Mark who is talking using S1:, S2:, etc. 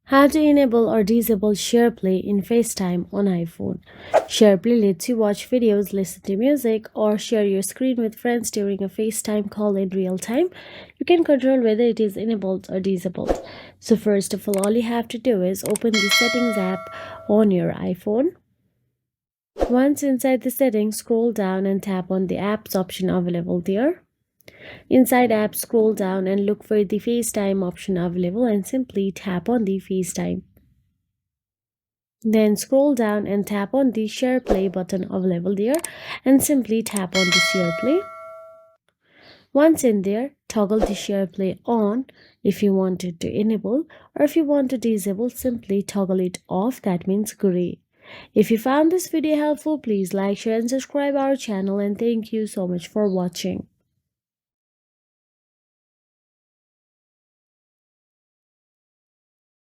S1: How to enable or disable SharePlay in FaceTime on iPhone. SharePlay lets you watch videos, listen to music, or share your screen with friends during a FaceTime call in real time. You can control whether it is enabled or disabled. So first of all you have to do is open the Settings app on your iPhone. Once inside the settings, scroll down and tap on the apps option available there. Inside apps, scroll down and look for the FaceTime option available and simply tap on the FaceTime. Then scroll down and tap on the SharePlay button available there and simply tap on the SharePlay. Once in there, toggle the SharePlay on if you want it to enable, or if you want to disable, simply toggle it off, that means gray. If you found this video helpful, please like, share and subscribe our channel, and thank you so much for watching.